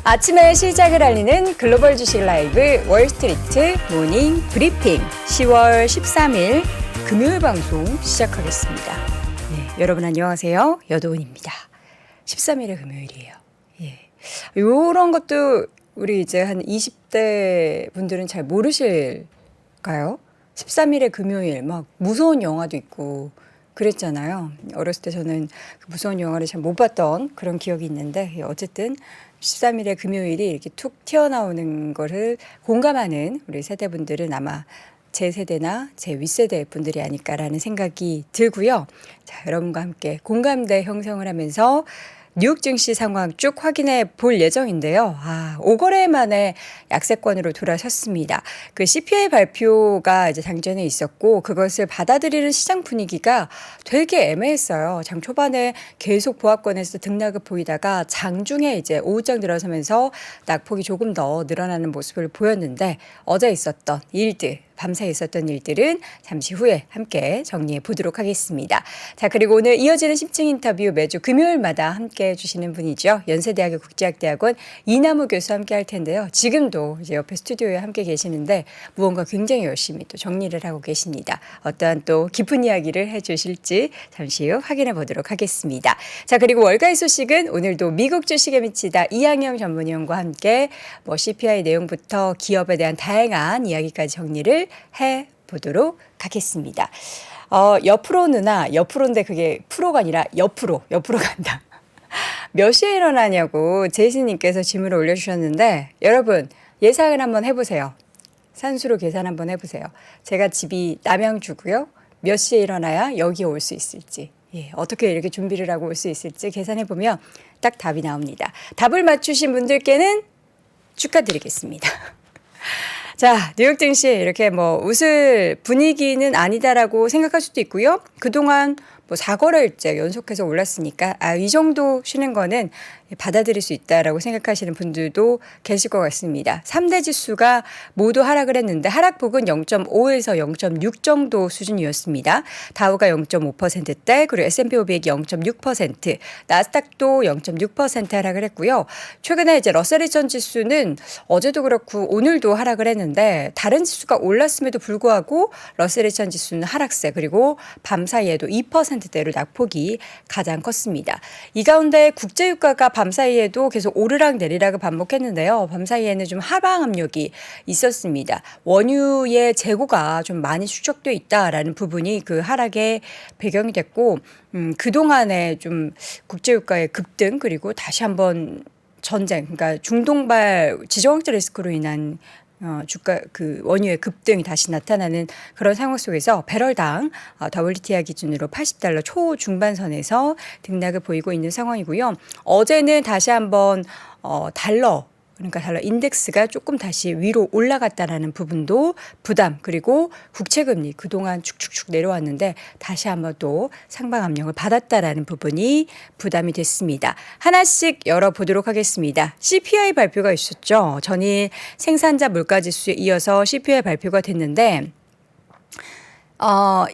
아침의 시작을 알리는 글로벌 주식 라이브 월스트리트 모닝 브리핑 10월 13일 금요일 방송 시작하겠습니다. 여러분 안녕하세요. 여도은입니다. 13일의 금요일이에요. 이런 것도 우리 이제 한 20대 분들은 잘 모르실까요? 13일의 금요일 막 무서운 영화도 있고 그랬잖아요. 어렸을 때 저는 그 무서운 영화를 잘 못 봤던 그런 기억이 있는데 어쨌든 13일의 금요일이 이렇게 툭 튀어나오는 거를 공감하는 우리 세대분들은 아마 제 세대나 제 윗세대 분들이 아닐까라는 생각이 들고요. 자, 여러분과 함께 공감대 형성을 하면서 뉴욕 증시 상황 쭉 확인해 볼 예정인데요. 5거래 만에 약세권으로 돌아섰습니다. 그 CPI 발표가 이제 장전에 있었고 그것을 받아들이는 시장 분위기가 되게 애매했어요. 장 초반에 계속 보합권에서 등락을 보이다가 장중에 이제 오후장 들어서면서 낙폭이 조금 더 늘어나는 모습을 보였는데 어제 있었던 일들 밤새 있었던 일들은 잠시 후에 함께 정리해 보도록 하겠습니다. 자, 그리고 오늘 이어지는 심층 인터뷰 매주 금요일마다 함께 해주시는 분이죠. 연세대학교 국제학대학원 이남우 교수와 함께 할 텐데요. 지금도 이제 옆에 스튜디오에 함께 계시는데 무언가 굉장히 열심히 또 정리를 하고 계십니다. 어떠한 또 깊은 이야기를 해주실지 잠시 후 확인해 보도록 하겠습니다. 자, 그리고 월가의 소식은 오늘도 미국 주식에 미치다 이항영 전문위원과 함께 CPI 내용부터 기업에 대한 다양한 이야기까지 정리를 해보도록 하겠습니다. 옆으로 누나, 옆으로인데 그게 프로가 아니라 옆으로 간다. 몇 시에 일어나냐고 제이슨님께서 질문을 올려주셨는데 여러분 예상을 한번 해보세요. 산수로 계산 한번 해보세요. 제가 집이 남양주고요. 몇 시에 일어나야 여기에 올 수 있을지. 어떻게 이렇게 준비를 하고 올 수 있을지 계산해보면 딱 답이 나옵니다. 답을 맞추신 분들께는 축하드리겠습니다. 자, 뉴욕 증시 이렇게 웃을 분위기는 아니다라고 생각할 수도 있고요. 그동안 4거래일째 연속해서 올랐으니까 이 정도 쉬는 거는 받아들일 수 있다라고 생각하시는 분들도 계실 것 같습니다. 3대 지수가 모두 하락을 했는데 하락폭은 0.5에서 0.6 정도 수준이었습니다. 다우가 0.5%대 그리고 S&P 500이 0.6%, 나스닥도 0.6% 하락을 했고요. 최근에 이제 러셀 2000 지수는 어제도 그렇고 오늘도 하락을 했는데 다른 지수가 올랐음에도 불구하고 러셀 2000 지수는 하락세 그리고 밤 사이에도 2%대로 낙폭이 가장 컸습니다. 이 가운데 국제유가가 밤 사이에도 계속 오르락 내리락을 반복했는데요. 밤 사이에는 좀 하방 압력이 있었습니다. 원유의 재고가 좀 많이 축적돼 있다라는 부분이 그 하락의 배경이 됐고 그동안에 좀 국제유가의 급등 그리고 다시 한번 전쟁 그러니까 중동발 지정학적 리스크로 인한 주가 원유의 급등이 다시 나타나는 그런 상황 속에서 배럴당 WTI 기준으로 $80 초중반선에서 등락을 보이고 있는 상황이고요. 어제는 다시 한번 달러 인덱스가 조금 다시 위로 올라갔다라는 부분도 부담 그리고 국채금리 그동안 축축축 내려왔는데 다시 한번 또 상방 압력을 받았다라는 부분이 부담이 됐습니다. 하나씩 열어보도록 하겠습니다. CPI 발표가 있었죠. 전일 생산자 물가지수에 이어서 CPI 발표가 됐는데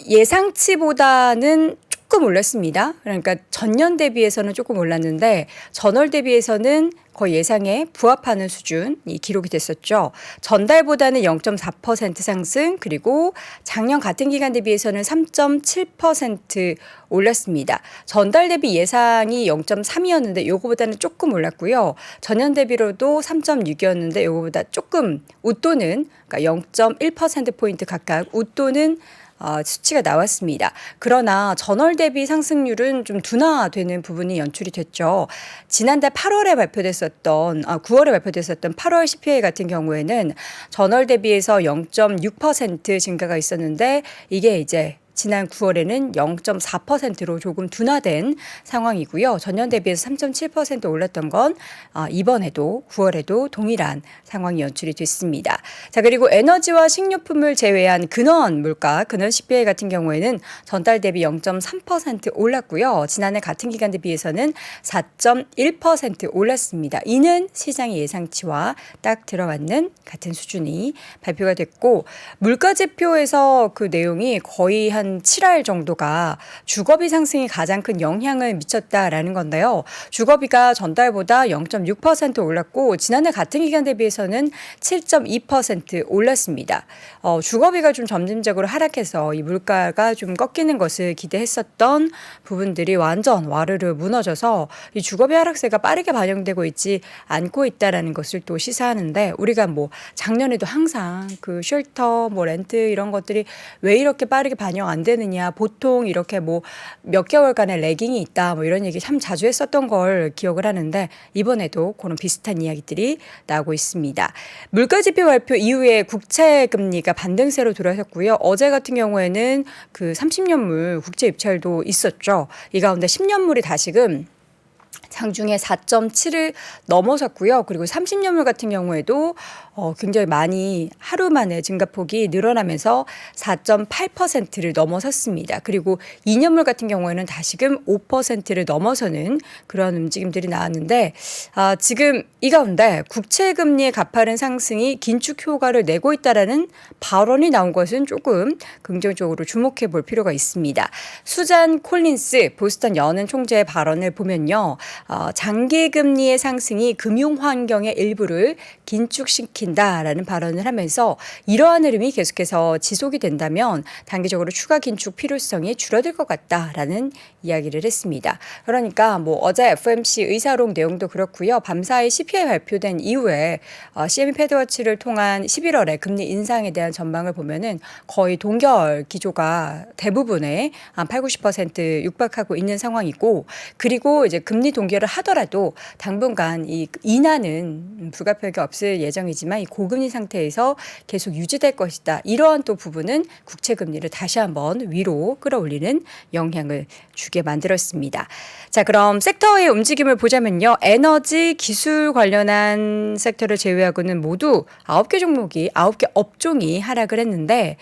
예상치보다는 조금 올랐습니다. 그러니까 전년 대비해서는 조금 올랐는데 전월 대비해서는 거의 예상에 부합하는 수준이 기록이 됐었죠. 전달보다는 0.4% 상승 그리고 작년 같은 기간 대비해서는 3.7% 올랐습니다. 전달 대비 예상이 0.3이었는데 요거보다는 조금 올랐고요. 전년 대비로도 3.6이었는데 요거보다 조금 웃도는 그러니까 0.1%포인트 각각 웃도는 수치가 나왔습니다. 그러나 전월 대비 상승률은 좀 둔화되는 부분이 연출이 됐죠. 지난달 8월에 발표됐었던 9월에 발표됐었던 8월 CPI 같은 경우에는 전월 대비해서 0.6% 증가가 있었는데 이게 이제 지난 9월에는 0.4%로 조금 둔화된 상황이고요. 전년 대비해서 3.7% 올랐던 건 이번에도 9월에도 동일한 상황이 연출이 됐습니다. 자, 그리고 에너지와 식료품을 제외한 근원 물가, 근원 CPI 같은 경우에는 전달 대비 0.3% 올랐고요. 지난해 같은 기간 대비해서는 4.1% 올랐습니다. 이는 시장의 예상치와 딱 들어맞는 같은 수준이 발표가 됐고 물가지표에서 그 내용이 거의 한 한 7할 정도가 주거비 상승이 가장 큰 영향을 미쳤다라는 건데요. 주거비가 전달보다 0.6% 올랐고 지난해 같은 기간 대비해서는 7.2% 올랐습니다. 주거비가 좀 점진적으로 하락해서 이 물가가 좀 꺾이는 것을 기대했었던 부분들이 완전 와르르 무너져서 이 주거비 하락세가 빠르게 반영되고 있지 않고 있다라는 것을 또 시사하는데, 우리가 뭐 작년에도 항상 그 쉘터, 뭐 렌트 이런 것들이 왜 이렇게 빠르게 반영 안 되느냐, 보통 이렇게 뭐 몇 개월간의 레깅이 있다, 뭐 이런 얘기 참 자주 했었던 걸 기억을 하는데, 이번에도 그런 비슷한 이야기들이 나오고 있습니다. 물가지표 발표 이후에 국채 금리가 반등세로 돌아섰고요. 어제 같은 경우에는 그 30년물 국채 입찰도 있었죠. 이 가운데 10년물이 다시금 장중에 4.7을 넘어섰고요. 그리고 30년물 같은 경우에도 굉장히 많이 하루 만에 증가폭이 늘어나면서 4.8%를 넘어섰습니다. 그리고 2년물 같은 경우에는 다시금 5%를 넘어서는 그런 움직임들이 나왔는데, 지금 이 가운데 국채금리의 가파른 상승이 긴축 효과를 내고 있다라는 발언이 나온 것은 조금 긍정적으로 주목해 볼 필요가 있습니다. 수잔 콜린스 보스턴 연은 총재의 발언을 보면요. 장기 금리의 상승이 금융 환경의 일부를 긴축시킨다라는 발언을 하면서 이러한 흐름이 계속해서 지속이 된다면 단기적으로 추가 긴축 필요성이 줄어들 것 같다라는 이야기를 했습니다. 그러니까 뭐 어제 FOMC 의사록 내용도 그렇고요. 밤사이 CPI 발표된 이후에 CME 패드워치를 통한 11월에 금리 인상에 대한 전망을 보면은 거의 동결 기조가 대부분의 한 8, 90% 육박하고 있는 상황이고, 그리고 이제 금리 동결을 하더라도 당분간 이 인하는 불가피하게 없을 예정이지만 이 고금리 상태에서 계속 유지될 것이다. 이러한 또 부분은 국채 금리를 다시 한번 위로 끌어올리는 영향을 주게 만들었습니다. 자, 그럼 섹터의 움직임을 보자면요. 에너지, 기술 관련한 섹터를 제외하고는 모두 9개 종목이 9개 업종이 하락을 했는데,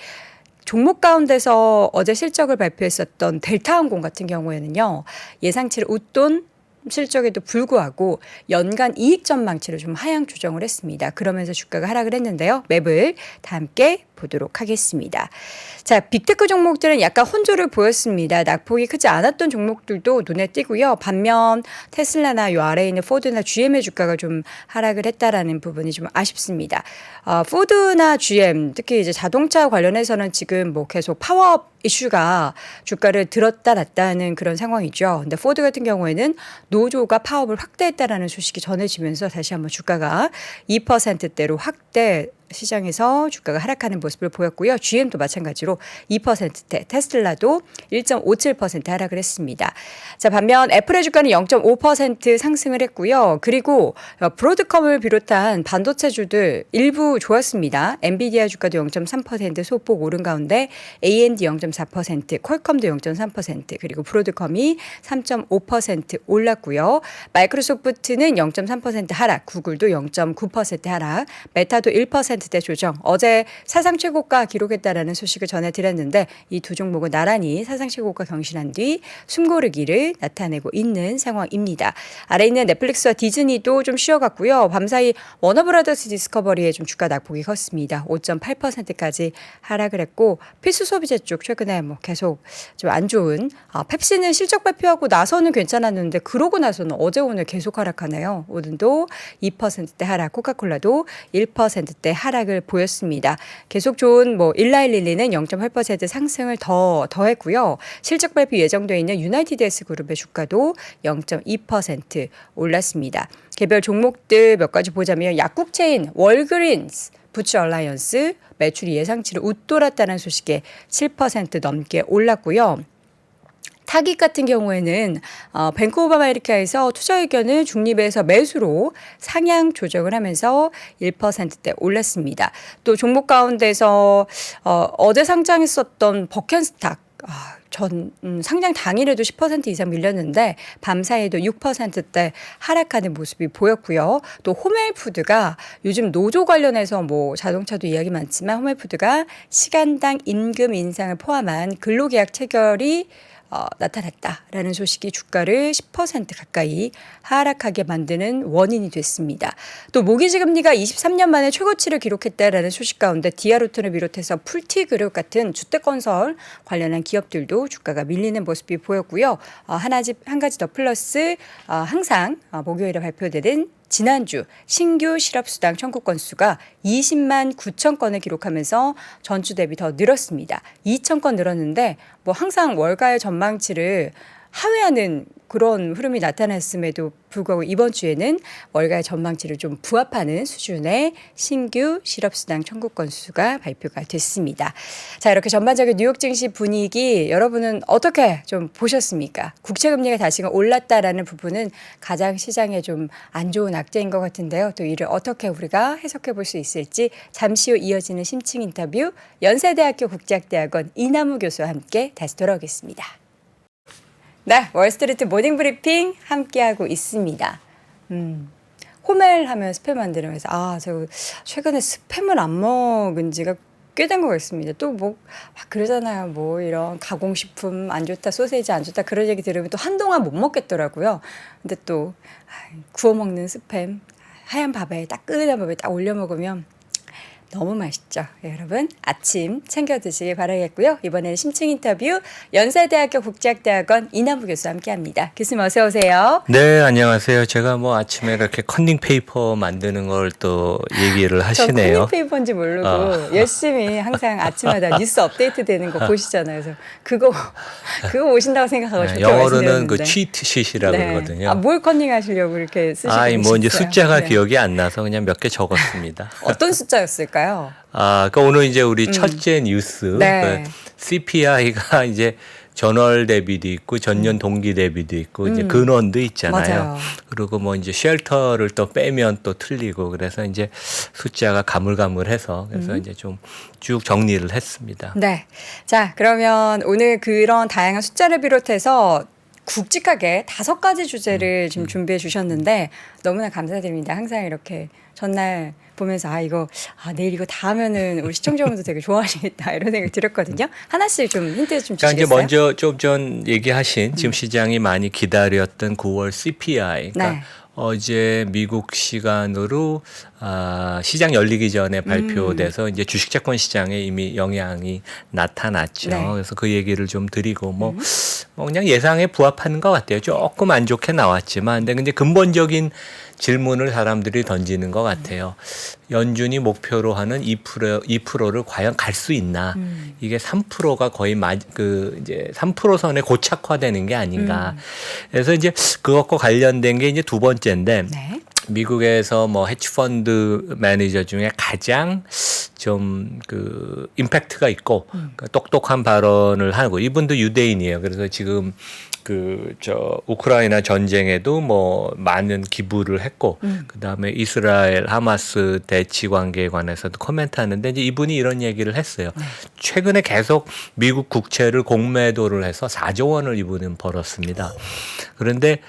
종목 가운데서 어제 실적을 발표했었던 델타항공 같은 경우에는요. 예상치를 웃돈 실적에도 불구하고 연간 이익 전망치를 좀 하향 조정을 했습니다. 그러면서 주가가 하락을 했는데요. 맵을 다 함께 보도록 하겠습니다. 자, 빅테크 종목들은 약간 혼조를 보였습니다. 낙폭이 크지 않았던 종목들도 눈에 띄고요. 반면 테슬라나 요 아래에 있는 포드나 GM의 주가가 좀 하락을 했다라는 부분이 좀 아쉽습니다. 포드나 GM, 특히 이제 자동차 관련해서는 지금 뭐 계속 파워업 이슈가 주가를 들었다 놨다 하는 그런 상황이죠. 근데 포드 같은 경우에는 노조가 파업을 확대했다라는 소식이 전해지면서 다시 한번 주가가 2%대로 확대 시장에서 주가가 하락하는 모습을 보였고요. GM도 마찬가지로 2%대, 테슬라도 1.57% 하락을 했습니다. 자, 반면 애플의 주가는 0.5% 상승을 했고요. 그리고 브로드컴을 비롯한 반도체주들 일부 좋았습니다. 엔비디아 주가도 0.3% 소폭 오른 가운데 AMD 0.4%, 퀄컴도 0.3%, 그리고 브로드컴이 3.5% 올랐고요. 마이크로소프트는 0.3% 하락, 구글도 0.9% 하락, 메타도 1%대 조정. 어제 사상 최고가 기록했다라는 소식을 전해드렸는데 이 두 종목은 나란히 사상 최고가 경신한 뒤 숨고르기를 나타내고 있는 상황입니다. 아래 있는 넷플릭스와 디즈니도 좀 쉬어갔고요. 밤사이 워너브라더스 디스커버리의 좀 주가 낙폭이 컸습니다. 5.8%까지 하락을 했고, 필수 소비재 쪽 최근에 뭐 계속 좀 안 좋은, 펩시는 실적 발표하고 나서는 괜찮았는데 그러고 나서는 어제 오늘 계속 하락하네요. 오늘도 2%대 하락, 코카콜라도 1%대 하락을 보였습니다. 계속 좋은 뭐 일라일릴리는 0.8% 상승을 더했고요. 실적 발표 예정되어 있는 유나이티드 그룹의 주가도 0.2% 올랐습니다. 개별 종목들 몇 가지 보자면 약국체인 월그린스, 부츠 얼라이언스 매출이 예상치를 웃돌았다는 소식에 7% 넘게 올랐고요. 타깃 같은 경우에는 뱅크 오브 아메리카에서 투자 의견을 중립에서 매수로 상향 조정을 하면서 1%대 올랐습니다. 또 종목 가운데서 어제 상장했었던 버켄스탁 상장 당일에도 10% 이상 밀렸는데 밤사이에도 6%대 하락하는 모습이 보였고요. 또 호멜푸드가 요즘 노조 관련해서 뭐 자동차도 이야기 많지만 호멜푸드가 시간당 임금 인상을 포함한 근로계약 체결이 나타났다라는 소식이 주가를 10% 가까이 하락하게 만드는 원인이 됐습니다. 또 모기지 금리가 23년 만에 최고치를 기록했다라는 소식 가운데 디아루톤을 비롯해서 풀티그룹 같은 주택건설 관련한 기업들도 주가가 밀리는 모습이 보였고요. 한 가지 더 플러스 항상 목요일에 발표되는 지난주 신규 실업수당 청구 건수가 20만 9천 건을 기록하면서 전주 대비 더 늘었습니다. 2천 건 늘었는데 뭐 항상 월가의 전망치를 하회하는 그런 흐름이 나타났음에도 불구하고 이번 주에는 월가의 전망치를 좀 부합하는 수준의 신규 실업수당 청구 건수가 발표가 됐습니다. 자, 이렇게 전반적인 뉴욕 증시 분위기 여러분은 어떻게 좀 보셨습니까? 국채금리가 다시금 올랐다라는 부분은 가장 시장에 좀 안 좋은 악재인 것 같은데요. 또 이를 어떻게 우리가 해석해 볼 수 있을지 잠시 후 이어지는 심층 인터뷰 연세대학교 국제학대학원 이남우 교수와 함께 다시 돌아오겠습니다. 네, 월스트리트 모닝 브리핑 함께하고 있습니다. 호멜 하면 스팸 만들면서 저 최근에 스팸을 안 먹은 지가 꽤 된 것 같습니다. 또 뭐 그러잖아요. 뭐 이런 가공식품 안 좋다, 소세지 안 좋다 그런 얘기 들으면 또 한동안 못 먹겠더라고요. 근데 또 구워 먹는 스팸 하얀 밥에 따끈한 밥에 딱 올려 먹으면 너무 맛있죠. 여러분 아침 챙겨 드시길 바라겠고요. 이번에는 심층 인터뷰 연세대학교 국제학대학원 이남우 교수와 함께합니다. 교수님 어서 오세요. 네, 안녕하세요. 제가 뭐 아침에 이렇게 컨닝 페이퍼 만드는 걸 또 얘기를 하시네요. 저 컨닝 페이퍼인지 모르고 열심히 항상 아침마다 뉴스 업데이트 되는 거 보시잖아요. 그래서 그거 보신다고 생각하고 좋게 영어로는 그 치트시트라고 그러거든요. 뭘 컨닝 하시려고 이렇게 쓰시고 계셨어요? 뭐 이제 숫자가 기억이 안 나서 그냥 몇 개 적었습니다. 어떤 숫자였을까요? 그러니까 오늘 이제 우리 첫째 뉴스 그 CPI가 이제 전월 대비도 있고 전년 동기 대비도 있고 이제 근원도 있잖아요. 맞아요. 그리고 뭐 이제 쉘터를 또 빼면 또 틀리고 그래서 이제 숫자가 가물가물해서 그래서 이제 좀 쭉 정리를 했습니다. 네. 자, 그러면 오늘 그런 다양한 숫자를 비롯해서 굵직하게 5가지 주제를 지금 준비해 주셨는데 너무나 감사드립니다. 항상 이렇게 전날 보면서 내일 이거 다 하면은 우리 시청자분들 되게 좋아하시겠다 이런 생각이 들었거든요. 하나씩 좀 힌트 좀 주시겠어요? 이제 먼저 좀 전 얘기하신 지금 시장이 많이 기다렸던 9월 CPI. 그러니까 어제 미국 시간으로 시장 열리기 전에 발표돼서 이제 주식채권 시장에 이미 영향이 나타났죠. 그래서 그 얘기를 좀 드리고 뭐 그냥 예상에 부합하는 것 같아요. 조금 안 좋게 나왔지만 근데 근본적인 질문을 사람들이 던지는 것 같아요. 연준이 목표로 하는 2%를 과연 갈 수 있나? 이게 3%가 거의 이제 3% 선에 고착화되는 게 아닌가? 그래서 이제 그것과 관련된 게 이제 두 번째인데 미국에서 뭐 헤지펀드 매니저 중에 가장 좀 그 임팩트가 있고 똑똑한 발언을 하고 이분도 유대인이에요. 그래서 지금 우크라이나 전쟁에도 뭐 많은 기부를 했고 그다음에 이스라엘 하마스 대치 관계에 관해서도 코멘트하는데 이제 이분이 이런 얘기를 했어요. 최근에 계속 미국 국채를 공매도를 해서 4조 원을 이분은 벌었습니다. 그런데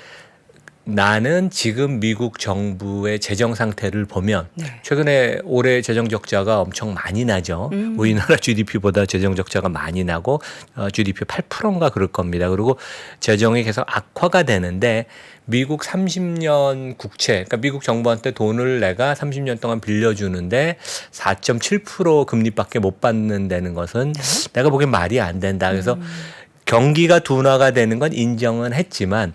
나는 지금 미국 정부의 재정 상태를 보면 최근에 올해 재정 적자가 엄청 많이 나죠. 우리나라 GDP보다 재정 적자가 많이 나고 GDP 8%인가 그럴 겁니다. 그리고 재정이 계속 악화가 되는데 미국 30년 국채, 그러니까 미국 정부한테 돈을 내가 30년 동안 빌려주는데 4.7% 금리밖에 못 받는다는 것은 내가 보기엔 말이 안 된다. 그래서 경기가 둔화가 되는 건 인정은 했지만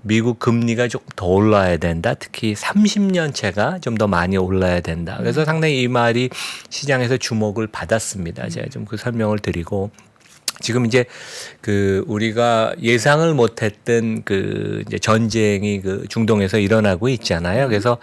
미국 금리가 조금 더 올라야 된다. 특히 30년채가 좀 더 많이 올라야 된다. 그래서 상당히 이 말이 시장에서 주목을 받았습니다. 제가 좀 그 설명을 드리고 지금 이제 우리가 예상을 못했던 이제 전쟁이 중동에서 일어나고 있잖아요. 그래서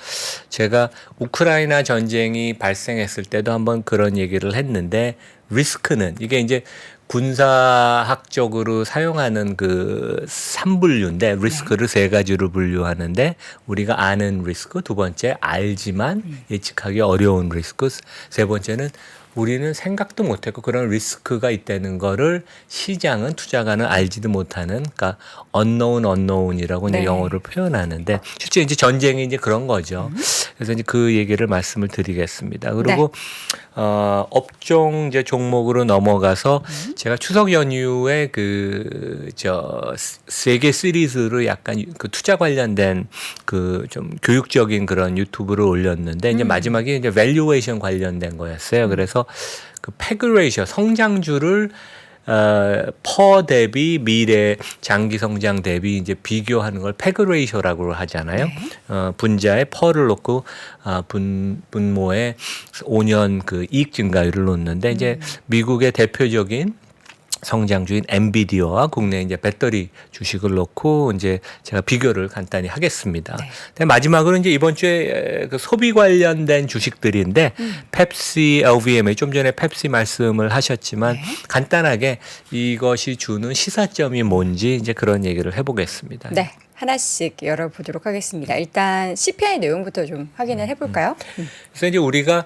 제가 우크라이나 전쟁이 발생했을 때도 한번 그런 얘기를 했는데 리스크는 이게 이제 군사학적으로 사용하는 3분류인데 리스크를 3가지로 분류하는데 우리가 아는 리스크, 두 번째 알지만 예측하기 어려운 리스크, 세 번째는 우리는 생각도 못했고 그런 리스크가 있다는 거를 시장은 투자가는 알지도 못하는 그러니까 unknown이라고 이제 네. 영어로 표현하는데 실제 이제 전쟁이 이제 그런 거죠. 그래서 이제 그 얘기를 말씀을 드리겠습니다. 그리고 업종 이제 종목으로 넘어가서 제가 추석 연휴에 세계 시리즈로 약간 그 투자 관련된 그 좀 교육적인 그런 유튜브를 올렸는데 이제 마지막에 이제 밸류에이션 관련된 거였어요. 그래서 그 패그 레이셔 성장주를 퍼 대비 미래 장기 성장 대비 이제 비교하는 걸 패그 레이셔라고 하잖아요. 네. 분자에 퍼를 놓고 분모에 5년 그 이익 증가율을 놓는데 이제 미국의 대표적인 성장주인 엔비디아와 국내 이제 배터리 주식을 놓고 이제 제가 비교를 간단히 하겠습니다. 네. 근데 마지막으로 이제 이번 주에 그 소비 관련된 주식들인데 펩시, LVMH 좀 전에 펩시 말씀을 하셨지만 네. 간단하게 이것이 주는 시사점이 뭔지 이제 그런 얘기를 해보겠습니다. 네. 하나씩 열어보도록 하겠습니다. 일단 CPI 내용부터 좀 확인을 해볼까요? 그래서 이제 우리가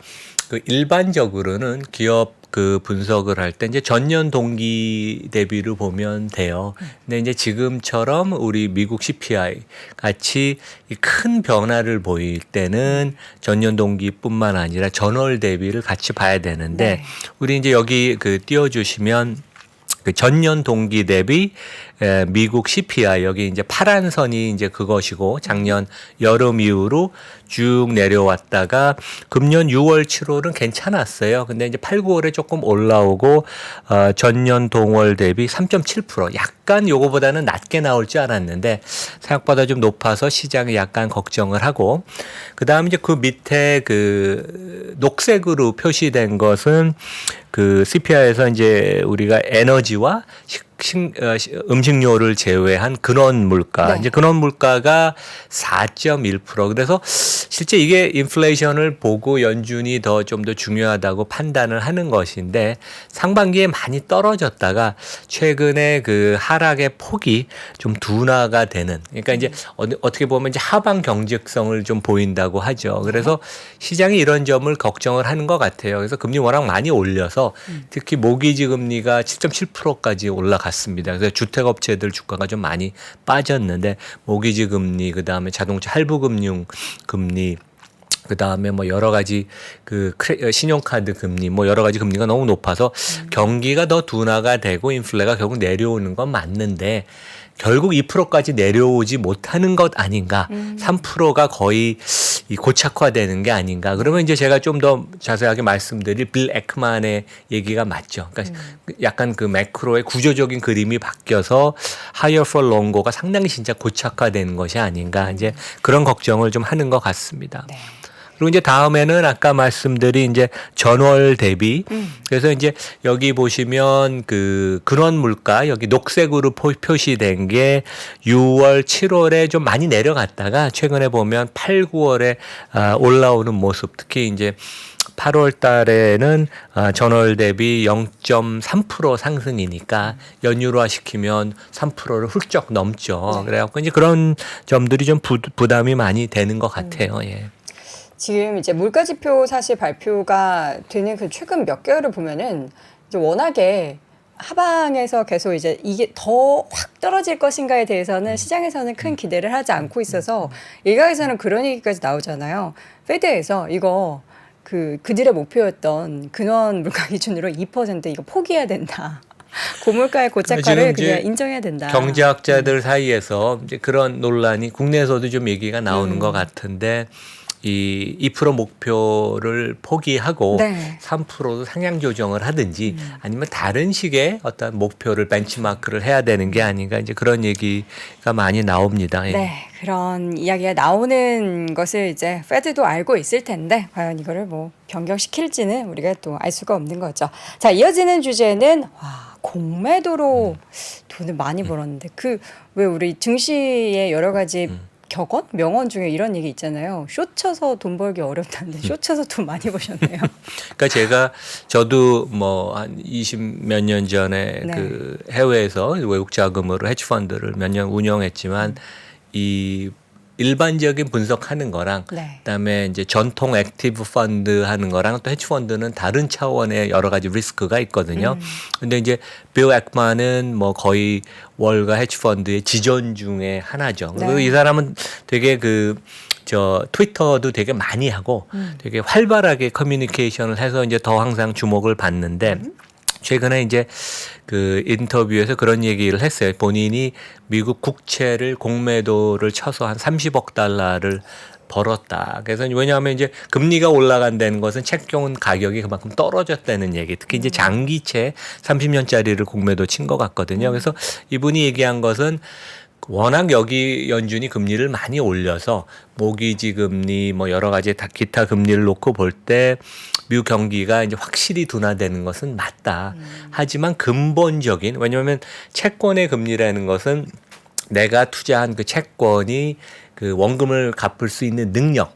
그 일반적으로는 기업 그 분석을 할 때 이제 전년 동기 대비를 보면 돼요. 근데 이제 지금처럼 우리 미국 CPI 같이 이 큰 변화를 보일 때는 전년 동기뿐만 아니라 전월 대비를 같이 봐야 되는데 네. 우리 이제 여기 그 띄워주시면 그 전년 동기 대비 미국 CPI 여기 이제 파란 선이 이제 그것이고 작년 여름 이후로 쭉 내려왔다가 금년 6월, 7월은 괜찮았어요. 근데 이제 8, 9월에 조금 올라오고 전년 동월 대비 3.7% 약간 요거보다는 낮게 나올 줄 알았는데 생각보다 좀 높아서 시장이 약간 걱정을 하고 그다음에 이제 그 밑에 그 녹색으로 표시된 것은 그 CPI에서 이제 우리가 에너지와 음식료를 제외한 근원 물가, 네. 이제 근원 물가가 4.1%. 그래서 실제 이게 인플레이션을 보고 연준이 좀 더 중요하다고 판단을 하는 것인데 상반기에 많이 떨어졌다가 최근에 그 하락의 폭이 좀 둔화가 되는. 그러니까 이제 어떻게 보면 이제 하방 경직성을 좀 보인다고 하죠. 그래서 시장이 이런 점을 걱정을 하는 것 같아요. 그래서 금리 워낙 많이 올려서 특히 모기지 금리가 7.7%까지 올라갔습니다. 그래서 주택업체들 주가가 좀 많이 빠졌는데 모기지 금리, 그다음에 자동차 할부금융 금리, 그다음에 뭐 여러 가지 그 신용카드 금리 뭐 여러 가지 금리가 너무 높아서 경기가 더 둔화가 되고 인플레가 결국 내려오는 건 맞는데 결국 2%까지 내려오지 못하는 것 아닌가. 3%가 거의 이 고착화되는 게 아닌가. 그러면 이제 제가 좀 더 자세하게 말씀드릴 빌 에크만의 얘기가 맞죠. 그러니까 약간 그 매크로의 구조적인 그림이 바뀌어서 higher for longer가 상당히 진짜 고착화되는 것이 아닌가. 이제 그런 걱정을 좀 하는 것 같습니다. 네. 그리고 이제 다음에는 아까 말씀드린 이제 전월 대비. 그래서 이제 여기 보시면 그 근원 물가 여기 녹색으로 표시된 게 6월, 7월에 좀 많이 내려갔다가 최근에 보면 8, 9월에 올라오는 모습. 특히 이제 8월 달에는 전월 대비 0.3% 상승이니까 연율화 시키면 3%를 훌쩍 넘죠. 그래갖고 이제 그런 점들이 좀 부담이 많이 되는 것 같아요. 예. 지금 이제 물가지표 사실 발표가 되는 그 최근 몇 개월을 보면은 이제 워낙에 하방에서 계속 이제 이게 더 확 떨어질 것인가에 대해서는 시장에서는 큰 기대를 하지 않고 있어서 일각에서는 그런 얘기까지 나오잖아요. 페드에서 이거 그들의 목표였던 근원 물가 기준으로 2% 이거 포기해야 된다. 고물가의 고착화를 그냥 인정해야 된다. 경제학자들 사이에서 이제 그런 논란이 국내에서도 좀 얘기가 나오는 것 같은데 이 2% 목표를 포기하고 네. 3% 상향 조정을 하든지 아니면 다른 식의 어떤 목표를 벤치마크를 해야 되는 게 아닌가 이제 그런 얘기가 많이 나옵니다. 예. 네, 그런 이야기가 나오는 것을 이제 페드도 알고 있을 텐데 과연 이거를 뭐 변경시킬지는 우리가 또 알 수가 없는 거죠. 자, 이어지는 주제는 공매도로 돈을 많이 벌었는데 왜 우리 증시의 여러 가지 격언? 명언 중에 이런 얘기 있잖아요. 쇼 쳐서 돈 벌기 어렵다는데 쇼 쳐서 돈 많이 버셨네요. 그러니까 저도 뭐 한 20 몇 년 전에 네. 그 해외에서 외국 자금으로 헤지 펀드를 몇 년 운영했지만 이 일반적인 분석하는 거랑 네. 그다음에 이제 전통 액티브 펀드 하는 거랑 또 헤지 펀드는 다른 차원의 여러 가지 리스크가 있거든요. 근데 이제 빌 액만은 뭐 거의 월가 헤지 펀드의 지존 중에 하나죠. 그리고 네. 이 사람은 되게 트위터도 되게 많이 하고 되게 활발하게 커뮤니케이션을 해서 이제 더 항상 주목을 받는데 최근에 이제 그 인터뷰에서 그런 얘기를 했어요. 본인이 미국 국채를 공매도를 쳐서 한 30억 달러를 벌었다. 그래서 왜냐하면 이제 금리가 올라간다는 것은 채권 가격이 그만큼 떨어졌다는 얘기. 특히 이제 장기채 30년짜리를 공매도 친 것 같거든요. 그래서 이분이 얘기한 것은 워낙 여기 연준이 금리를 많이 올려서 모기지 금리 뭐 여러 가지 다 기타 금리를 놓고 볼 때 미국 경기가 이제 확실히 둔화되는 것은 맞다. 하지만 근본적인 왜냐하면 채권의 금리라는 것은 내가 투자한 그 채권이 그 원금을 갚을 수 있는 능력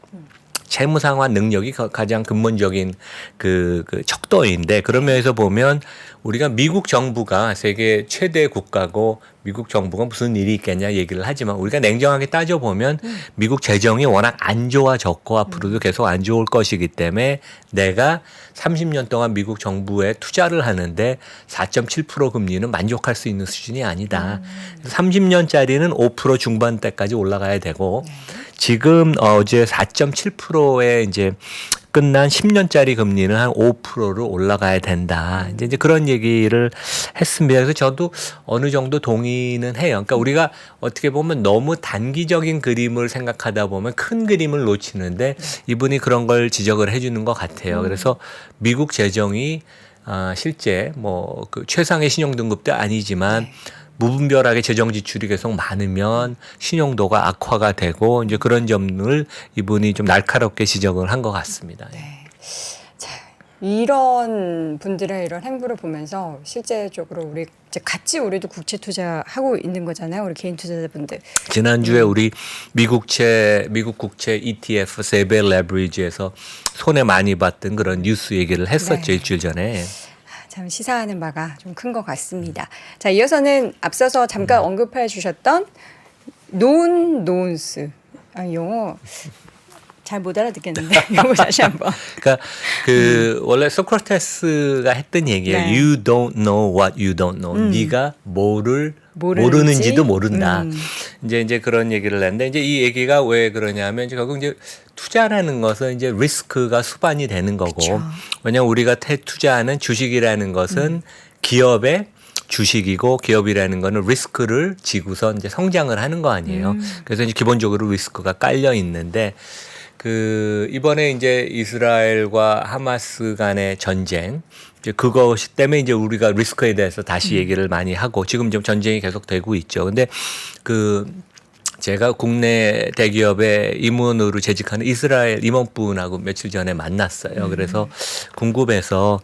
채무 상환 능력이 가장 근본적인 그 척도인데 그런 면에서 보면 우리가 미국 정부가 세계 최대 국가고 미국 정부가 무슨 일이 있겠냐 얘기를 하지만 우리가 냉정하게 따져보면 미국 재정이 워낙 안 좋아졌고 앞으로도 계속 안 좋을 것이기 때문에 내가 30년 동안 미국 정부에 투자를 하는데 4.7% 금리는 만족할 수 있는 수준이 아니다. 30년짜리는 5% 중반대까지 올라가야 되고 지금 어제 4.7%에 이제 끝난 10년짜리 금리는 한 5%로 올라가야 된다. 이제 그런 얘기를 했습니다. 그래서 저도 어느 정도 동의는 해요. 그러니까 우리가 어떻게 보면 너무 단기적인 그림을 생각하다 보면 큰 그림을 놓치는데 이분이 그런 걸 지적을 해주는 것 같아요. 그래서 미국 재정이 실제 뭐 그 최상의 신용등급도 아니지만 무분별하게 재정 지출이 계속 많으면 신용도가 악화가 되고 이제 그런 점을 이분이 좀 날카롭게 지적을 한 것 같습니다. 네. 자, 이런 분들의 이런 행보를 보면서 실제적으로 우리 이제 같이 우리도 국채 투자하고 있는 거잖아요. 우리 개인 투자자분들. 지난주에 우리 미국 국채 ETF 3배 레버리지에서 손해 많이 봤던 그런 뉴스 얘기를 했었죠. 네. 일주일 전에. 참 시사하는 바가 좀 큰 것 같습니다. 자, 이어서는 앞서서 잠깐 언급해 주셨던 논스. 영어 잘 못 알아듣겠는데 이거 다시 한번. 그러니까 원래 소크라테스가 했던 얘기예요. 네. You don't know what you don't know. 네가 뭐를 모르는지? 모르는지도 모른다. 이제 그런 얘기를 했는데 이제 이 얘기가 왜 그러냐면 이제 결국 이제 투자라는 것은 이제 리스크가 수반이 되는 거고. 그쵸. 왜냐하면 우리가 투자하는 주식이라는 것은 기업의 주식이고 기업이라는 거는 리스크를 지고서 이제 성장을 하는 거 아니에요. 그래서 이제 기본적으로 리스크가 깔려 있는데 이번에 이제 이스라엘과 하마스 간의 전쟁 이제 그것이 때문에 이제 우리가 리스크에 대해서 다시 얘기를 많이 하고 지금 좀 전쟁이 계속 되고 있죠. 근데 제가 국내 대기업에 임원으로 재직하는 이스라엘 임원분하고 며칠 전에 만났어요. 그래서 궁금해서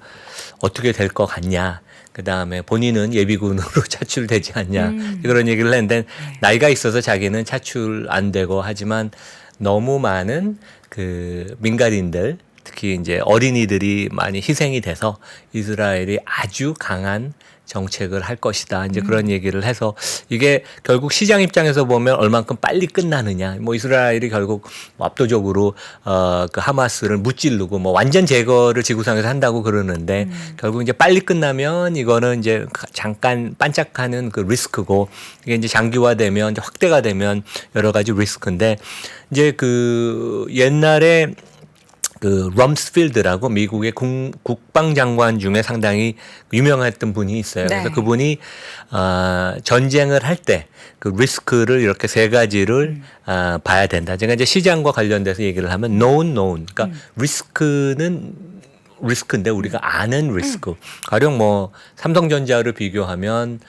어떻게 될 것 같냐. 그다음에 본인은 예비군으로 차출되지 않냐. 그런 얘기를 했는데 나이가 있어서 자기는 차출 안 되고 하지만 너무 많은 민간인들 특히 이제 어린이들이 많이 희생이 돼서 이스라엘이 아주 강한 정책을 할 것이다. 이제 그런 얘기를 해서 이게 결국 시장 입장에서 보면 얼만큼 빨리 끝나느냐. 뭐 이스라엘이 결국 압도적으로 그 하마스를 무찌르고 뭐 완전 제거를 지구상에서 한다고 그러는데 결국 이제 빨리 끝나면 이거는 이제 잠깐 반짝하는 그 리스크고 이게 이제 장기화되면 이제 확대가 되면 여러 가지 리스크인데 이제 옛날에 럼스필드라고 미국의 국방장관 중에 상당히 유명했던 분이 있어요. 네. 그래서 그분이 전쟁을 할 때 그 리스크를 이렇게 세 가지를 봐야 된다. 제가 이제 시장과 관련돼서 얘기를 하면 known. 그러니까 리스크인데 우리가 아는 리스크. 가령 뭐 삼성전자를 비교하면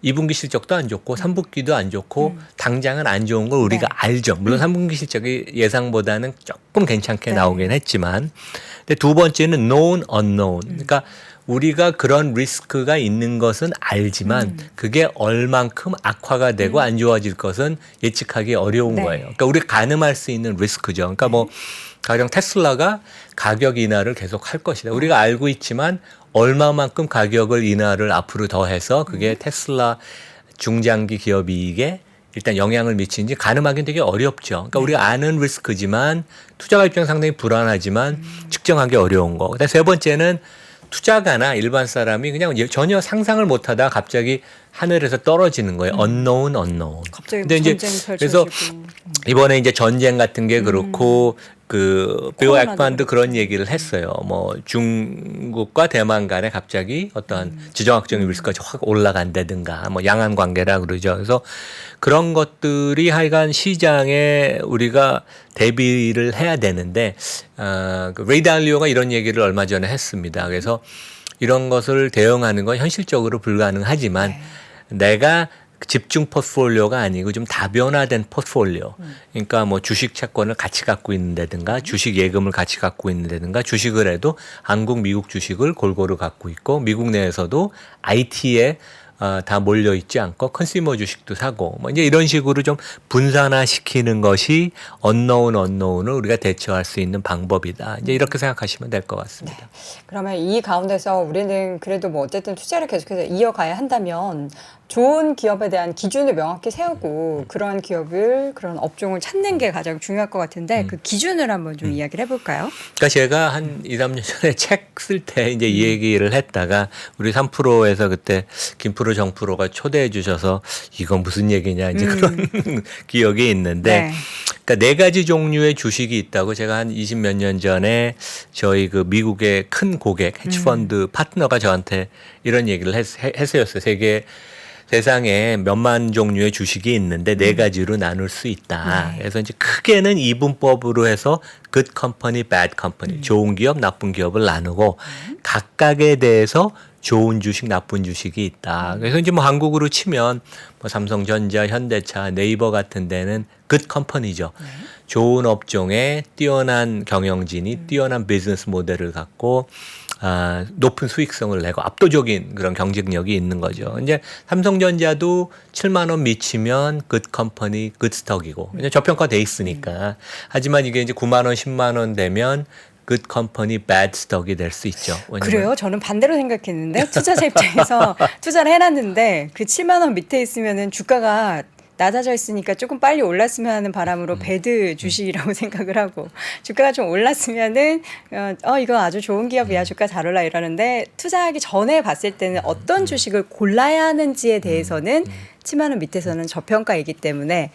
2분기 실적도 안 좋고 3분기도 안 좋고 당장은 안 좋은 걸 우리가 알죠. 물론 3분기 실적이 예상보다는 조금 괜찮게 나오긴 했지만 근데 두 번째는 known, unknown. 그러니까 우리가 그런 리스크가 있는 것은 알지만 그게 얼만큼 악화가 되고 안 좋아질 것은 예측하기 어려운 네. 거예요. 그러니까 우리가 가늠할 수 있는 리스크죠. 그러니까 뭐 가령 테슬라가 가격 인하를 계속 할 것이다. 우리가 알고 있지만 얼마만큼 가격을 인하를 앞으로 더해서 그게 테슬라 중장기 기업 이익에 일단 영향을 미치는지 가늠하기는 되게 어렵죠. 그러니까 우리가 아는 리스크지만 투자가 입장 상당히 불안하지만 측정하기 어려운 거. 그다음 세 번째는 투자가나 일반 사람이 그냥 전혀 상상을 못하다 갑자기 하늘에서 떨어지는 거예요. unknown. 갑자기 근데 이제 전쟁 그래서 펼쳐지고. 이번에 이제 전쟁 같은 게 그렇고 그 비오 코로나도 액반도 그런 얘기를 했어요. 뭐 중국과 대만 간에 갑자기 어떠한 지정학적인 리스크가 확 올라간다든가 뭐 양안 관계라 그러죠. 그래서 그런 것들이 하여간 시장에 우리가 대비를 해야 되는데 그 레이 달리오가 이런 얘기를 얼마 전에 했습니다. 그래서 이런 것을 대응하는 건 현실적으로 불가능하지만 내가 집중 포트폴리오가 아니고 좀 다변화된 포트폴리오. 그러니까 뭐 주식 채권을 같이 갖고 있는다든가 주식 예금을 같이 갖고 있는다든가 주식을 해도 한국, 미국 주식을 골고루 갖고 있고 미국 내에서도 IT에 다 몰려 있지 않고 컨슈머 주식도 사고 뭐 이제 이런 식으로 좀 분산화시키는 것이 unknown을 우리가 대처할 수 있는 방법이다. 이제 이렇게 생각하시면 될 것 같습니다. 네. 그러면 이 가운데서 우리는 그래도 뭐 어쨌든 투자를 계속해서 이어가야 한다면 좋은 기업에 대한 기준을 명확히 세우고 그런 기업을 그런 업종을 찾는 게 가장 중요할 것 같은데 그 기준을 한번 좀 이야기를 해볼까요? 그러니까 제가 한 2, 3년 전에 책 쓸 때 이제 이 얘기를 했다가 우리 3프로에서 그때 김프로 정프로가 초대해 주셔서 이건 무슨 얘기냐 이제 그런 기억이 있는데 네. 그러니까 네 가지 종류의 주식이 있다고 제가 한 20 몇 년 전에 저희 그 미국의 큰 고객 헤지펀드 파트너가 저한테 이런 얘기를 했어요. 세상에 몇만 종류의 주식이 있는데 네 가지로 나눌 수 있다. 그래서 이제 크게는 이분법으로 해서 good company, bad company, 좋은 기업, 나쁜 기업을 나누고 각각에 대해서 좋은 주식, 나쁜 주식이 있다. 그래서 이제 뭐 한국으로 치면 뭐 삼성전자, 현대차, 네이버 같은 데는 good company죠. 좋은 업종에 뛰어난 경영진이 뛰어난 비즈니스 모델을 갖고 높은 수익성을 내고 압도적인 그런 경쟁력이 있는 거죠. 이제 삼성전자도 7만 원 미치면 good company, good stock이고 저평가돼 있으니까. 하지만 이게 이제 9만 원, 10만 원 되면 good company, bad stock이 될 수 있죠. 그래요? 저는 반대로 생각했는데 투자자 입장에서 투자를 해놨는데 그 7만 원 밑에 있으면은 주가가 낮아져 있으니까 조금 빨리 올랐으면 하는 바람으로 배드 주식이라고 생각을 하고 주가가 좀 올랐으면은 이거 아주 좋은 기업이야 주가 잘 올라 이러는데 투자하기 전에 봤을 때는 어떤 주식을 골라야 하는지에 대해서는 7만 원 밑에서는 저평가이기 때문에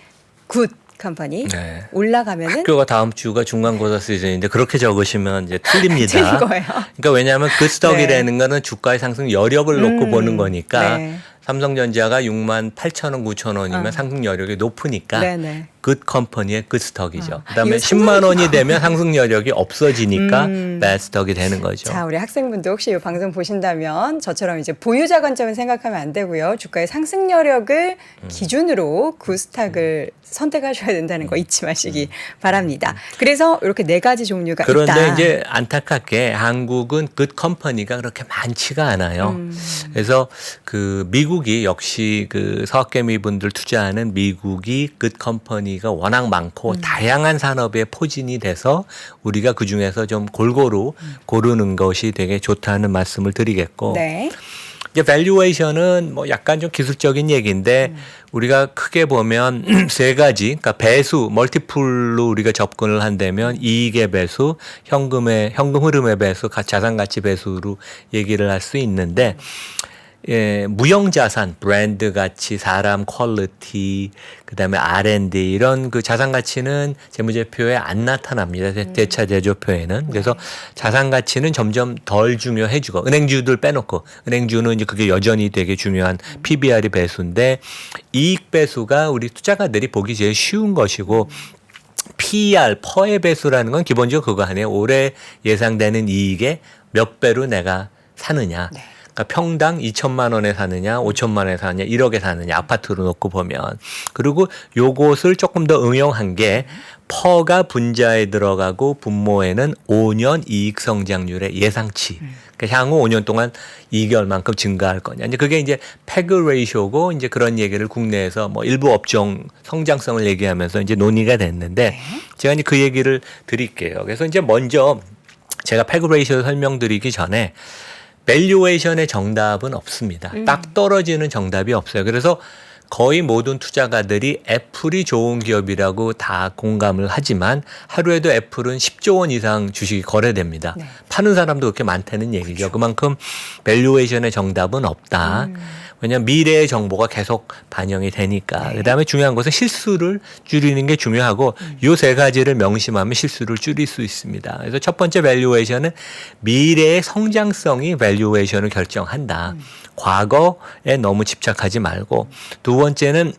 굿 컴퍼니 네. 올라가면은 학교가 다음 주가 중간고사 시즌인데 그렇게 적으시면 이제 틀립니다. 틀린 거예요. 그러니까 왜냐하면 그 스톡이라는 거는 주가의 상승 여력을 놓고 보는 거니까 네. 삼성전자가 6만 8천 원, 9천 원이면 상승 여력이 높으니까 네네. good company의 good stock이죠. 그다음에 이거 10만 원이 되면 상승 여력이 없어지니까 bad stock이 되는 거죠. 자, 우리 학생분들 혹시 이 방송 보신다면 저처럼 이제 보유자 관점을 생각하면 안 되고요. 주가의 상승 여력을 기준으로 굿스탁을 선택하셔야 된다는 거 잊지 마시기 바랍니다. 그래서 이렇게 네 가지 종류가 그런데 있다. 이제 안타깝게 한국은 good company가 그렇게 많지가 않아요. 그래서 그 미국이 역시 그 서학개미 분들 투자하는 미국이 good company가 워낙 많고 다양한 산업에 포진이 돼서 우리가 그 중에서 좀 골고루 고르는 것이 되게 좋다는 말씀을 드리겠고. 네. 이제 밸류에이션은 뭐 약간 좀 기술적인 얘기인데 우리가 크게 보면 세 가지, 그러니까 배수, 멀티플로 우리가 접근을 한다면 이익의 배수, 현금 흐름의 배수, 자산 가치 배수로 얘기를 할 수 있는데 무형 자산, 브랜드 가치, 사람 퀄리티, 그다음에 R&D 이런 그 자산 가치는 재무제표에 안 나타납니다. 대차 대조표에는. 그래서 자산 가치는 점점 덜 중요해지고 은행주들 빼놓고 은행주는 이제 그게 여전히 되게 중요한 PBR이 배수인데 이익 배수가 우리 투자가들이 보기 제일 쉬운 것이고 PER, 퍼의 배수라는 건 기본적으로 그거 아니에요. 올해 예상되는 이익의 몇 배로 내가 사느냐. 네. 그러니까 평당 2천만 원에 사느냐, 5천만 원에 사느냐, 1억에 사느냐, 아파트로 놓고 보면. 그리고 요것을 조금 더 응용한 게 퍼가 분자에 들어가고 분모에는 5년 이익 성장률의 예상치. 그러니까 향후 5년 동안 이익이 얼만큼 증가할 거냐. 이제 그게 이제 패그 레이쇼고 이제 그런 얘기를 국내에서 뭐 일부 업종 성장성을 얘기하면서 이제 논의가 됐는데 제가 이제 그 얘기를 드릴게요. 그래서 이제 먼저 제가 패그 레이쇼 설명드리기 전에 밸류에이션의 정답은 없습니다. 딱 떨어지는 정답이 없어요. 그래서 거의 모든 투자가들이 애플이 좋은 기업이라고 다 공감을 하지만 하루에도 애플은 10조 원 이상 주식이 거래됩니다. 네. 파는 사람도 그렇게 많다는 얘기죠. 그렇죠. 그만큼 밸류에이션의 정답은 없다. 왜냐하면 미래의 정보가 계속 반영이 되니까. 네. 그다음에 중요한 것은 실수를 줄이는 게 중요하고 요 세 가지를 명심하면 실수를 줄일 수 있습니다. 그래서 첫 번째 밸류에이션은 미래의 성장성이 밸류에이션을 결정한다. 과거에 너무 집착하지 말고 두 번째는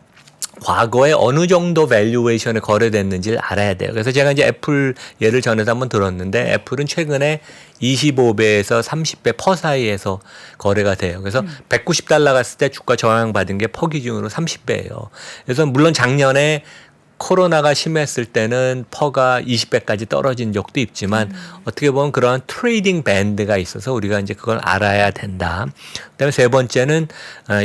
과거에 어느 정도 밸류에이션에 거래됐는지를 알아야 돼요. 그래서 제가 이제 애플 예를 전에도 한번 들었는데 애플은 최근에 25배에서 30배 퍼 사이에서 거래가 돼요. 그래서 190달러 갔을 때 주가 저항받은 게 퍼 기준으로 30배예요. 그래서 물론 작년에 코로나가 심했을 때는 퍼가 20배까지 떨어진 적도 있지만 어떻게 보면 그런 트레이딩 밴드가 있어서 우리가 이제 그걸 알아야 된다. 그다음에 세 번째는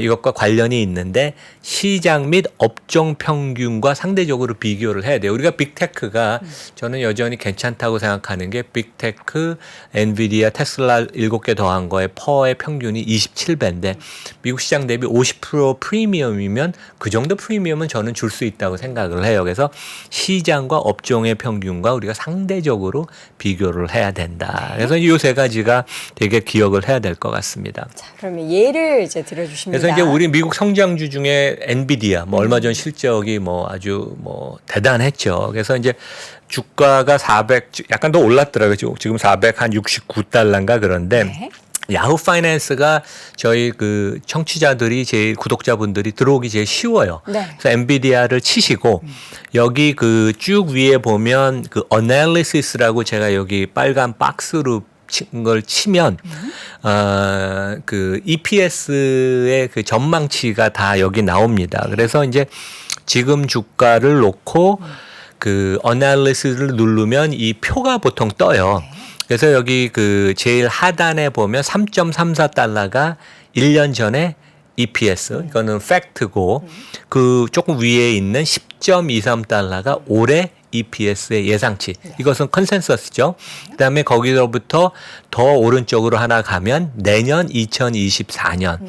이것과 관련이 있는데 시장 및 업종 평균과 상대적으로 비교를 해야 돼요. 우리가 빅테크가 저는 여전히 괜찮다고 생각하는 게 빅테크, 엔비디아, 테슬라 7개 더한 거에 퍼의 평균이 27배인데 미국 시장 대비 50% 프리미엄이면 그 정도 프리미엄은 저는 줄 수 있다고 생각을 해요. 그래서 시장과 업종의 평균과 우리가 상대적으로 비교를 해야 된다. 그래서 이 세 가지가 되게 기억을 해야 될 것 같습니다. 자, 그러면 예를 이제 들어주십니다. 그래서 이제 우리 미국 성장주 중에 엔비디아 뭐 얼마 전 실적이 뭐 아주 뭐 대단했죠. 그래서 이제 주가가 400 약간 더 올랐더라고요. 지금 469달러인가 그런데 네. 야후 파이낸스가 저희 그 청취자들이 제일 구독자분들이 들어오기 제일 쉬워요. 네. 그래서 엔비디아를 치시고 여기 그 쭉 위에 보면 그 어널리시스라고 제가 여기 빨간 박스로 친 걸 치면 그 EPS의 그 전망치가 다 여기 나옵니다. 그래서 이제 지금 주가를 놓고 그 어널리시스를 누르면 이 표가 보통 떠요. 그래서 여기 그 제일 하단에 보면 3.34달러가 1년 전에 EPS, 이거는 팩트고 그 조금 위에 있는 10.23달러가 올해 EPS의 예상치. 이것은 컨센서스죠. 그다음에 거기로부터 더 오른쪽으로 하나 가면 내년 2024년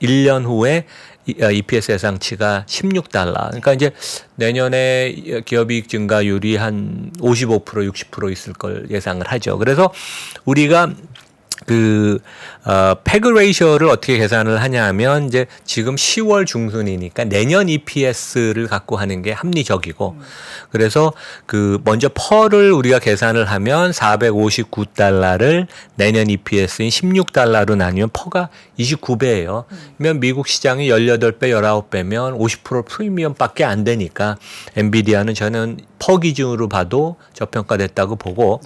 1년 후에 EPS 예상치가 16달러. 그러니까 이제 내년에 기업이익 증가율이 한 55% 60% 있을 걸 예상을 하죠. 그래서 우리가 그 패그 레이셔를 어떻게 계산을 하냐면 이제 지금 10월 중순이니까 내년 EPS를 갖고 하는 게 합리적이고 그래서 그 먼저 퍼를 우리가 계산을 하면 459달러를 내년 EPS인 16달러로 나누면 퍼가 29배예요. 그러면 미국 시장이 18배, 19배면 50% 프리미엄밖에 안 되니까 엔비디아는 저는 퍼 기준으로 봐도 저평가됐다고 보고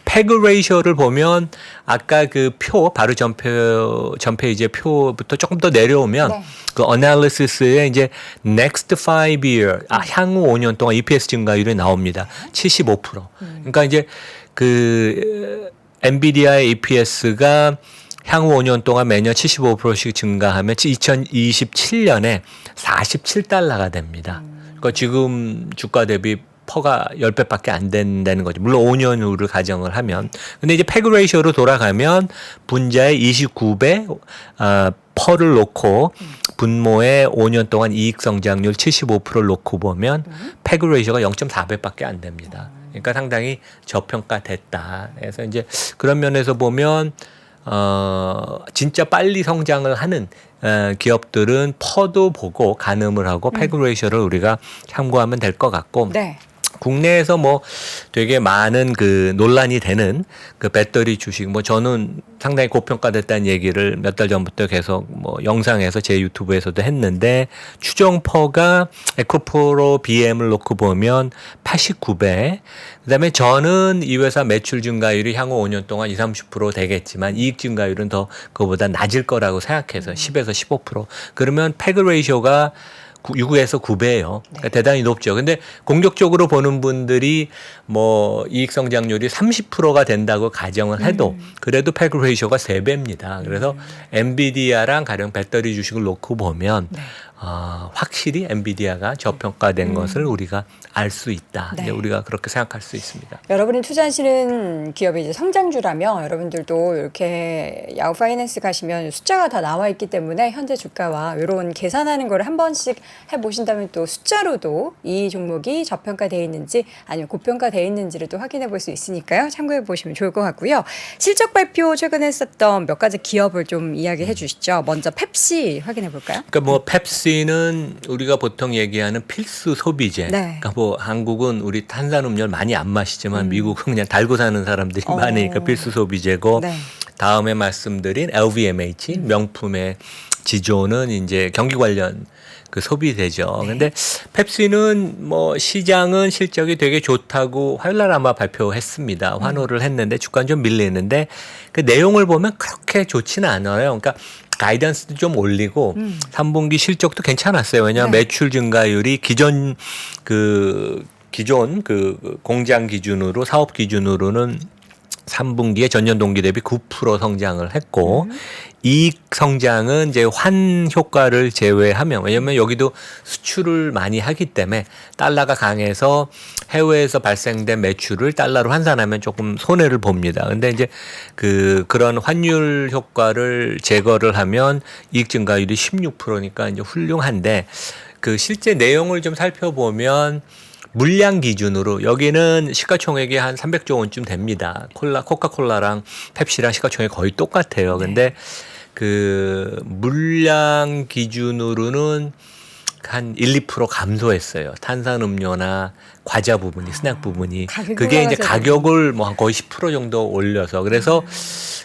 패그 레이셔를 보면 아까 그 표 바로 전 페이지의 표부터 조금 더 내려오면 네. 그 어널리시스에 이제 next 5year 향후 5년 동안 EPS 증가율이 나옵니다. 75%. 그러니까 이제 그 엔비디아의 EPS가 향후 5년 동안 매년 75%씩 증가하면 2027년에 47달러가 됩니다. 그러니까 지금 주가 대비 퍼가 10배밖에 안 된다는 거죠. 물론 5년 후를 가정을 하면. 근데 이제 패그 레이셔로 돌아가면 분자의 29배 퍼를 놓고 분모의 5년 동안 이익 성장률 75%를 놓고 보면 패그 레이셔가 0.4배밖에 안 됩니다. 그러니까 상당히 저평가됐다. 그래서 이제 그런 면에서 보면 진짜 빨리 성장을 하는 기업들은 퍼도 보고 가늠을 하고 패그 레이셔를 우리가 참고하면 될 것 같고 네. 국내에서 뭐 되게 많은 그 논란이 되는 그 배터리 주식 뭐 저는 상당히 고평가됐다는 얘기를 몇 달 전부터 계속 뭐 영상에서 제 유튜브에서도 했는데 추정퍼가 에코프로 BM을 놓고 보면 89배. 그다음에 저는 이 회사 매출 증가율이 향후 5년 동안 20-30% 되겠지만 이익 증가율은 더 그거보다 낮을 거라고 생각해서 10에서 15%. 그러면 패그 레이셔가 6에서 9배예요. 그러니까 대단히 높죠. 근데 공격적으로 보는 분들이 뭐 이익 성장률이 30%가 된다고 가정을 해도 그래도 패그 레이셔가 3배입니다. 그래서 엔비디아랑 가령 배터리 주식을 놓고 보면 확실히 엔비디아가 저평가된 것을 우리가 알 수 있다. 네. 이제 우리가 그렇게 생각할 수 있습니다. 여러분이 투자하시는 기업이 이제 성장주라면 여러분들도 이렇게 야후 파이낸스 가시면 숫자가 다 나와 있기 때문에 현재 주가와 이런 계산하는 걸 한 번씩 해보신다면 또 숫자로도 이 종목이 저평가되어 있는지 아니면 고평가되어 있는지를 또 확인해 볼 수 있으니까요. 참고해 보시면 좋을 것 같고요. 실적 발표 최근에 했었던 몇 가지 기업을 좀 이야기해 주시죠. 먼저 펩시 확인해 볼까요? 그러니까 뭐 펩시는 우리가 보통 얘기하는 필수 소비재. 네. 그러니까 뭐 한국은 우리 탄산음료를 많이 안 마시지만 미국은 그냥 달고 사는 사람들이 많으니까 필수 소비재고 네. 다음에 말씀드린 LVMH 명품의 지조는 이제 경기 관련 그 소비되죠. 근데 펩시는 뭐 시장은 실적이 되게 좋다고 화요일 날 아마 발표했습니다. 환호를 했는데 주가는 좀 밀리는데 그 내용을 보면 그렇게 좋지는 않아요. 그러니까 가이던스도 좀 올리고 3분기 실적도 괜찮았어요. 왜냐하면 네. 매출 증가율이 기존 공장 기준으로 사업 기준으로는 3분기에 전년 동기 대비 9% 성장을 했고 이익 성장은 이제 환 효과를 제외하면 왜냐하면 여기도 수출을 많이 하기 때문에 달러가 강해서 해외에서 발생된 매출을 달러로 환산하면 조금 손해를 봅니다. 근데 이제 그런 환율 효과를 제거를 하면 이익 증가율이 16%니까 이제 훌륭한데 그 실제 내용을 좀 살펴보면 물량 기준으로 여기는 시가총액이 한 300조 원쯤 됩니다. 코카콜라랑 펩시랑 시가총액이 거의 똑같아요. 근데 그 물량 기준으로는 한 1~2% 감소했어요. 탄산음료나 과자 부분이, 스낵 부분이. 그게 이제 가격을 뭐 한 거의 10% 정도 올려서. 그래서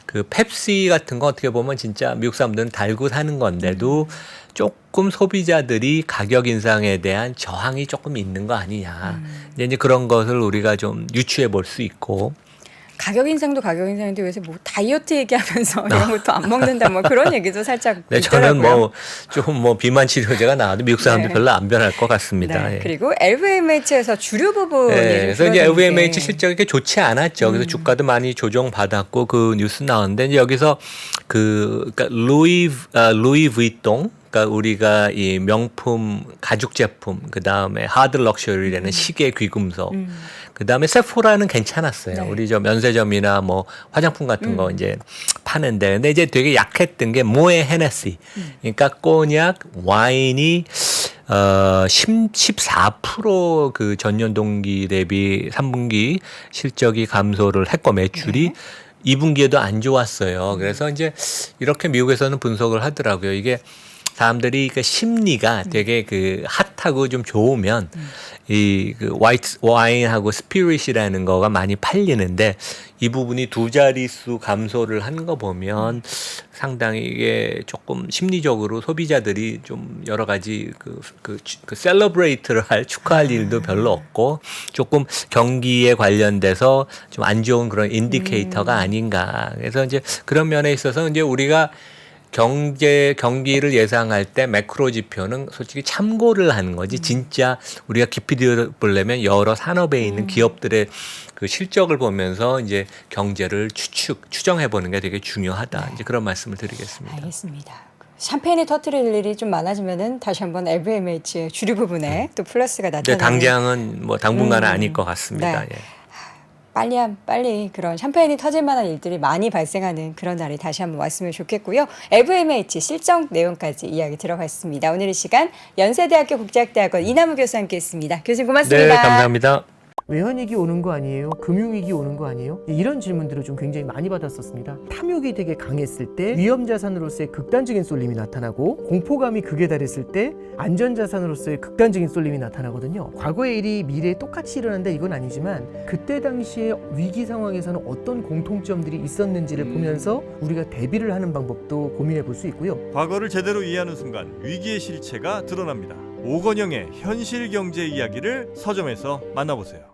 그 펩시 같은 거 어떻게 보면 진짜 미국 사람들은 달고 사는 건데도 조금 소비자들이 가격 인상에 대한 저항이 조금 있는 거 아니냐. 이제 그런 것을 우리가 좀 유추해 볼 수 있고. 가격 인상도 가격 인상인데 요새 뭐 다이어트 얘기하면서 이런 것도 안 먹는다 뭐 그런 얘기도 살짝 네, 있더라고요. 저는 좀 비만 치료제가 나와도 미국 사람들 네. 별로 안 변할 것 같습니다. 네. 예. 그리고 LVMH에서 주류 부분이 네, 그래서 이제 LVMH 게 실적이 그렇게 좋지 않았죠. 그래서 주가도 많이 조정받았고 그 뉴스 나왔는데 이제 여기서 그러니까 루이 브이똥 그러니까 우리가 이 명품 가죽 제품 그다음에 하드 럭셔리라는 시계 귀금속 그다음에 세포라는 괜찮았어요. 네. 우리 저 면세점이나 뭐 화장품 같은 거 이제 파는데 근데 이제 되게 약했던 게 모에 헤네시. 그러니까 꼬냑, 와인이 14% 전년 동기 대비 3분기 실적이 감소를 했고 매출이 2분기에도 안 좋았어요. 그래서 이제 이렇게 미국에서는 분석을 하더라고요. 이게 사람들이 그 심리가 되게 핫하고 좀 좋으면 이 화이트 와인하고 스피릿이라는 거가 많이 팔리는데 이 부분이 두 자릿수 감소를 한 거 보면 상당히 이게 조금 심리적으로 소비자들이 좀 여러 가지 셀러브레이트를 축하할 일도 별로 없고 조금 경기에 관련돼서 좀 안 좋은 그런 인디케이터가 아닌가. 그래서 이제 그런 면에 있어서 이제 우리가 경기를 예상할 때 매크로 지표는 솔직히 참고를 하는 거지 진짜 우리가 깊이 들어보려면 여러 산업에 있는 기업들의 그 실적을 보면서 이제 경제를 추정해 보는 게 되게 중요하다. 이제 그런 말씀을 드리겠습니다. 알겠습니다. 샴페인이 터뜨릴 일이 좀 많아지면은 다시 한번 LVMH의 주류 부분에 또 플러스가 나타나는. 당장은 뭐 당분간은 아닐 것 같습니다. 네. 예. 빨리 그런 샴페인이 터질 만한 일들이 많이 발생하는 그런 날이 다시 한번 왔으면 좋겠고요. LVMH 실적 내용까지 이야기 들어봤습니다. 오늘 이 시간 연세대학교 국제학대학원 이남우 교수와 함께했습니다. 교수님 고맙습니다. 네, 감사합니다. 외환위기 오는 거 아니에요? 금융위기 오는 거 아니에요? 이런 질문들을 좀 굉장히 많이 받았었습니다. 탐욕이 되게 강했을 때 위험자산으로서의 극단적인 쏠림이 나타나고 공포감이 극에 달했을 때 안전자산으로서의 극단적인 쏠림이 나타나거든요. 과거의 일이 미래에 똑같이 일어난다 이건 아니지만 그때 당시에 위기 상황에서는 어떤 공통점들이 있었는지를 보면서 우리가 대비를 하는 방법도 고민해 볼 수 있고요. 과거를 제대로 이해하는 순간 위기의 실체가 드러납니다. 오건영의 현실 경제 이야기를 서점에서 만나보세요.